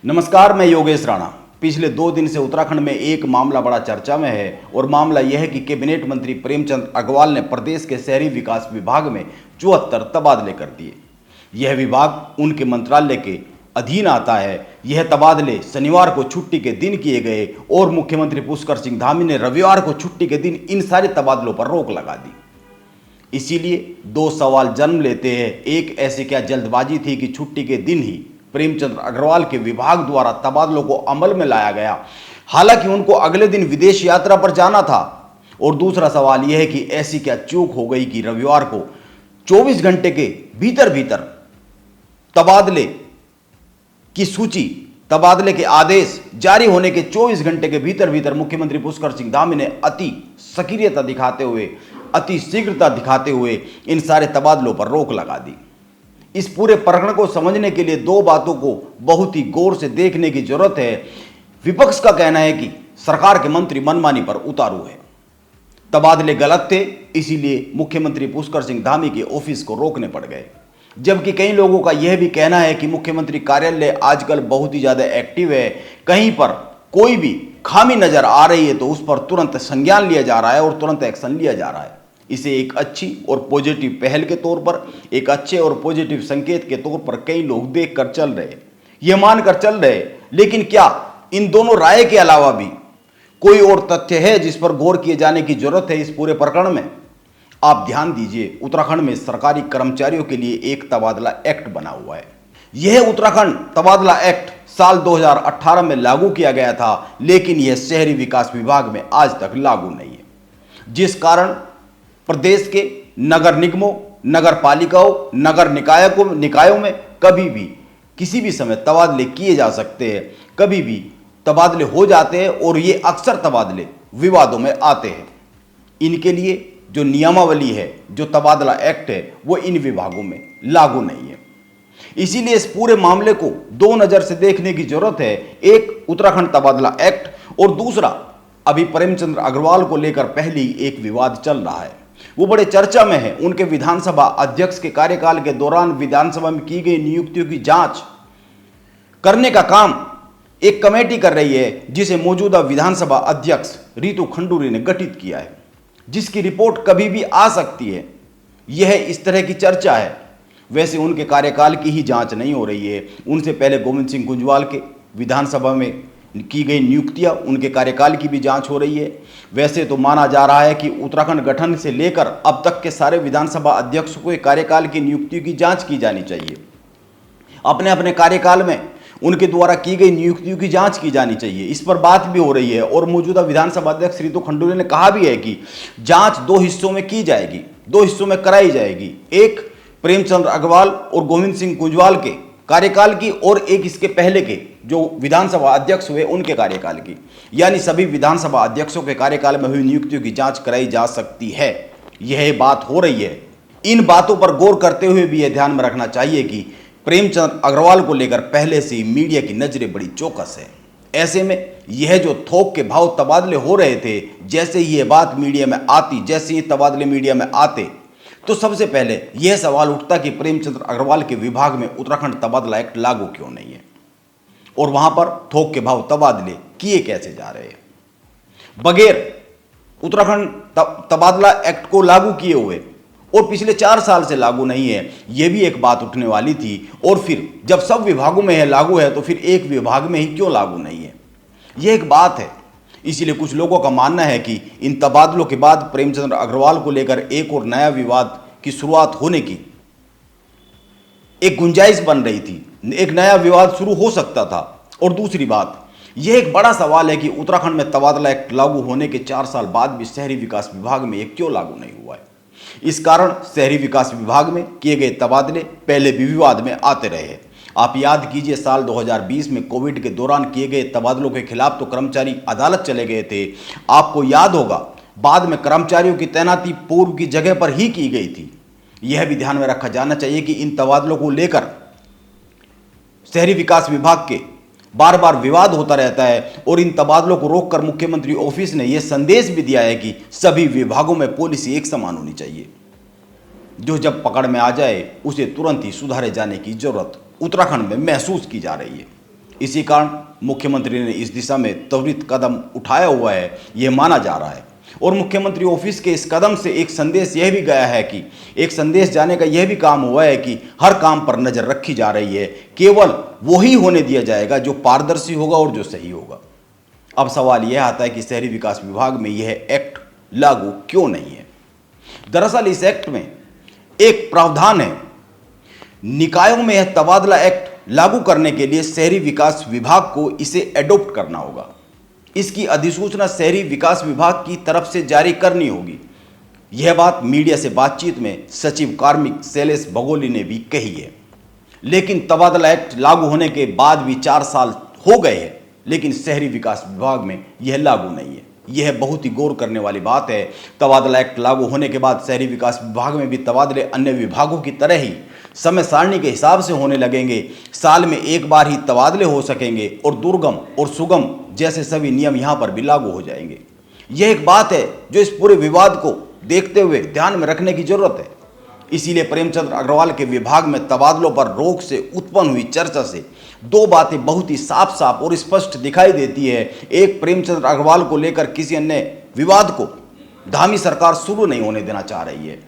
नमस्कार, मैं योगेश राणा। पिछले 2 दिन से उत्तराखंड में एक मामला बड़ा चर्चा में है और मामला यह है कि कैबिनेट मंत्री प्रेमचंद अग्रवाल ने प्रदेश के शहरी विकास विभाग में 74 तबादले कर दिए। यह विभाग उनके मंत्रालय के अधीन आता है। यह तबादले शनिवार को छुट्टी के दिन किए गए और मुख्यमंत्री पुष्कर सिंह धामी ने रविवार को छुट्टी के दिन इन सारे तबादलों पर रोक लगा दी। इसीलिए 2 सवाल जन्म लेते हैं। एक, ऐसे क्या जल्दबाजी थी कि छुट्टी के दिन ही प्रेमचंद अग्रवाल के विभाग द्वारा तबादलों को अमल में लाया गया, हालांकि उनको अगले दिन विदेश यात्रा पर जाना था। और दूसरा सवाल यह है कि ऐसी क्या चूक हो गई कि रविवार को 24 घंटे के भीतर भीतर तबादले की सूची, तबादले के आदेश जारी होने के 24 घंटे के भीतर भीतर मुख्यमंत्री पुष्कर सिंह धामी ने अति सक्रियता दिखाते हुए, अति शीघ्रता दिखाते हुए इन सारे तबादलों पर रोक लगा दी। इस पूरे प्रकरण को समझने के लिए 2 बातों को बहुत ही गौर से देखने की जरूरत है। विपक्ष का कहना है कि सरकार के मंत्री मनमानी पर उतारू है, तबादले गलत थे, इसीलिए मुख्यमंत्री पुष्कर सिंह धामी के ऑफिस को रोकने पड़ गए। जबकि कई लोगों का यह भी कहना है कि मुख्यमंत्री कार्यालय आजकल बहुत ही ज्यादा एक्टिव है, कहीं पर कोई भी खामी नजर आ रही है तो उस पर तुरंत संज्ञान लिया जा रहा है और तुरंत एक्शन लिया जा रहा है। इसे एक अच्छी और पॉजिटिव पहल के तौर पर, एक अच्छे और पॉजिटिव संकेत के तौर पर कई लोग देखकर चल रहे, ये मानकर चल रहे। लेकिन क्या इन दोनों राय के अलावा भी कोई और तथ्य है जिस पर गौर किए जाने की जरूरत है इस पूरे प्रकरण में? आप ध्यान दीजिए, उत्तराखंड में सरकारी कर्मचारियों के लिए एक तबादला एक्ट बना हुआ है। यह उत्तराखंड तबादला एक्ट साल 2018 में लागू किया गया था, लेकिन यह शहरी विकास विभाग में आज तक लागू नहीं है, जिस कारण प्रदेश के नगर निगमों, नगर पालिकाओं, नगर निकायों में कभी भी किसी भी समय तबादले किए जा सकते हैं, कभी भी तबादले हो जाते हैं और ये अक्सर तबादले विवादों में आते हैं। इनके लिए जो नियमावली है, जो तबादला एक्ट है, वो इन विभागों में लागू नहीं है। इसीलिए इस पूरे मामले को 2 नजर से देखने की जरूरत है। एक, उत्तराखंड तबादला एक्ट, और दूसरा, अभी प्रेमचंद अग्रवाल को लेकर पहले ही एक विवाद चल रहा है, वो बड़े चर्चा में है। उनके विधानसभा अध्यक्ष के कार्यकाल के दौरान विधानसभा में की गई नियुक्तियों की जांच करने का काम एक कमेटी कर रही है, जिसे मौजूदा विधानसभा अध्यक्ष रितु खंडूरी ने गठित किया है, जिसकी रिपोर्ट कभी भी आ सकती है। यह इस तरह की चर्चा है। वैसे उनके कार्यकाल की ही जांच नहीं हो रही है, उनसे पहले गोविंद सिंह कुंजवाल के विधानसभा में की गई नियुक्तियां, उनके कार्यकाल की भी जांच हो रही है। वैसे तो माना जा रहा है कि उत्तराखंड गठन से लेकर अब तक के सारे विधानसभा अध्यक्षों के कार्यकाल की नियुक्तियों की जांच की जानी चाहिए। अपने अपने कार्यकाल में उनके द्वारा की गई नियुक्तियों की जांच की जानी चाहिए। इस पर बात भी हो रही है और मौजूदा विधानसभा अध्यक्ष रितु खंडूरी ने कहा भी है कि जांच 2 हिस्सों में की जाएगी, 2 हिस्सों में कराई जाएगी। एक, प्रेमचंद अग्रवाल और गोविंद सिंह कुंजवाल के कार्यकाल की, और एक इसके पहले के जो विधानसभा अध्यक्ष हुए उनके कार्यकाल की। यानी सभी विधानसभा अध्यक्षों के कार्यकाल में हुई नियुक्तियों की जांच कराई जा सकती है। यह बात हो रही है। इन बातों पर गौर करते हुए भी यह ध्यान में रखना चाहिए कि प्रेमचंद अग्रवाल को लेकर पहले से ही मीडिया की नजरें बड़ी चौकस है। ऐसे में यह जो थोक के भाव तबादले हो रहे थे, जैसे ही यह बात मीडिया में आती, जैसे ही तबादले मीडिया में आते, तो सबसे पहले यह सवाल उठता कि प्रेमचंद अग्रवाल के विभाग में उत्तराखंड तबादला एक्ट लागू क्यों नहीं है और वहां पर थोक के भाव तबादले किए कैसे जा रहे हैं बगैर उत्तराखंड तबादला एक्ट को लागू किए हुए, और पिछले 4 साल से लागू नहीं है। यह भी एक बात उठने वाली थी। और फिर जब सब विभागों में है लागू है, तो फिर एक विभाग में ही क्यों लागू नहीं है, यह एक बात है। इसीलिए कुछ लोगों का मानना है कि इन तबादलों के बाद प्रेमचंद अग्रवाल को लेकर एक और नया विवाद की शुरुआत होने की एक गुंजाइश बन रही थी, एक नया विवाद शुरू हो सकता था। और दूसरी बात, यह एक बड़ा सवाल है कि उत्तराखंड में तबादला एक्ट लागू होने के 4 साल बाद भी शहरी विकास विभाग में यह क्यों लागू नहीं हुआ है। इस कारण शहरी विकास विभाग में किए गए तबादले पहले भी विवाद में आते रहे हैं। आप याद कीजिए, साल 2020 में कोविड के दौरान किए गए तबादलों के खिलाफ तो कर्मचारी अदालत चले गए थे। आपको याद होगा, बाद में कर्मचारियों की तैनाती पूर्व की जगह पर ही की गई थी। यह भी ध्यान में रखा जाना चाहिए कि इन तबादलों को लेकर शहरी विकास विभाग के बार बार विवाद होता रहता है और इन तबादलों को रोककर मुख्यमंत्री ऑफिस ने यह संदेश भी दिया है कि सभी विभागों में पॉलिसी एक समान होनी चाहिए। जो जब पकड़ में आ जाए उसे तुरंत ही सुधारे जाने की जरूरत उत्तराखंड में महसूस की जा रही है। इसी कारण मुख्यमंत्री ने इस दिशा में त्वरित कदम उठाया हुआ है, यह माना जा रहा है। और मुख्यमंत्री ऑफिस के इस कदम से एक संदेश यह भी गया है कि एक संदेश जाने का यह भी काम हुआ है कि हर काम पर नजर रखी जा रही है, केवल वही होने दिया जाएगा जो पारदर्शी होगा और जो सही होगा। अब सवाल यह आता है कि शहरी विकास विभाग में यह एक्ट लागू क्यों नहीं है। दरअसल इस एक्ट में एक प्रावधान है, निकायों में यह तबादला एक्ट लागू करने के लिए शहरी विकास विभाग को इसे एडॉप्ट करना होगा। इसकी अधिसूचना शहरी विकास विभाग की तरफ से जारी करनी होगी। यह बात मीडिया से बातचीत में सचिव कार्मिक शैलेश बगोली ने भी कही है। लेकिन तबादला एक्ट लागू होने के बाद भी 4 साल हो गए हैं, लेकिन शहरी विकास विभाग में यह लागू नहीं है। यह बहुत ही गौर करने वाली बात है। तबादला एक्ट लागू होने के बाद शहरी विकास विभाग में भी तबादले अन्य विभागों की तरह ही समय सारणी के हिसाब से होने लगेंगे। साल में एक बार ही तबादले हो सकेंगे और दुर्गम और सुगम जैसे सभी नियम यहां पर भी लागू हो जाएंगे। यह एक बात है जो इस पूरे विवाद को देखते हुए ध्यान में रखने की जरूरत है। इसीलिए प्रेमचंद अग्रवाल के विभाग में तबादलों पर रोक से उत्पन्न हुई चर्चा से 2 बातें बहुत ही साफ साफ और स्पष्ट दिखाई देती है। एक, प्रेमचंद अग्रवाल को लेकर किसी अन्य विवाद को धामी सरकार शुरू नहीं होने देना चाह रही है।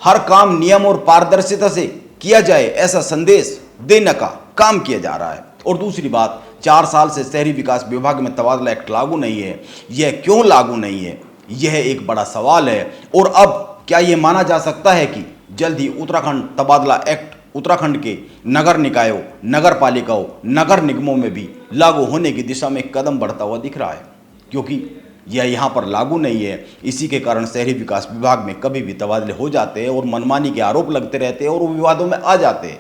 हर काम नियम और पारदर्शिता से किया जाए, ऐसा संदेश देने का काम किया जा रहा है। और दूसरी बात, 4 साल से शहरी विकास विभाग में तबादला एक्ट लागू नहीं है। यह क्यों लागू नहीं है, यह एक बड़ा सवाल है। और अब क्या यह माना जा सकता है कि जल्द ही उत्तराखंड तबादला एक्ट उत्तराखंड के नगर निकायों, नगर पालिकाओं, नगर निगमों में भी लागू होने की दिशा में कदम बढ़ता हुआ दिख रहा है, क्योंकि यह यहाँ पर लागू नहीं है। इसी के कारण शहरी विकास विभाग में कभी भी तबादले हो जाते हैं और मनमानी के आरोप लगते रहते हैं और वो विवादों में आ जाते हैं।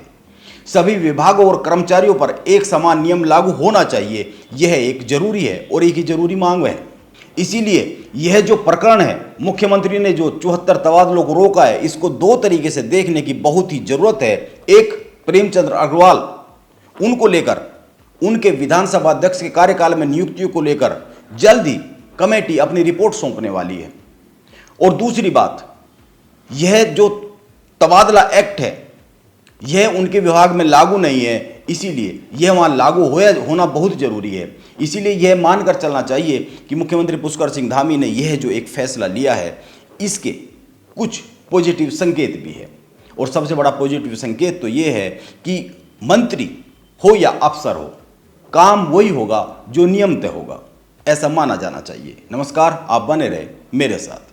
सभी विभागों और कर्मचारियों पर एक समान नियम लागू होना चाहिए, यह एक जरूरी है और एक ही जरूरी मांग है। इसीलिए यह जो प्रकरण है, मुख्यमंत्री ने जो 74 तबादलों को रोका है, इसको 2 तरीके से देखने की बहुत ही जरूरत है। एक, प्रेमचंद अग्रवाल उनको लेकर, उनके विधानसभा अध्यक्ष के कार्यकाल में नियुक्तियों को लेकर जल्द ही कमेटी अपनी रिपोर्ट सौंपने वाली है। और दूसरी बात, यह जो तबादला एक्ट है यह उनके विभाग में लागू नहीं है, इसीलिए यह वहां लागू होना बहुत जरूरी है। इसीलिए यह मानकर चलना चाहिए कि मुख्यमंत्री पुष्कर सिंह धामी ने यह जो एक फैसला लिया है, इसके कुछ पॉजिटिव संकेत भी है। और सबसे बड़ा पॉजिटिव संकेत तो यह है कि मंत्री हो या अफसर हो, काम वही होगा जो नियम तय होगा, ऐसा माना जाना चाहिए। नमस्कार, आप बने रहे मेरे साथ।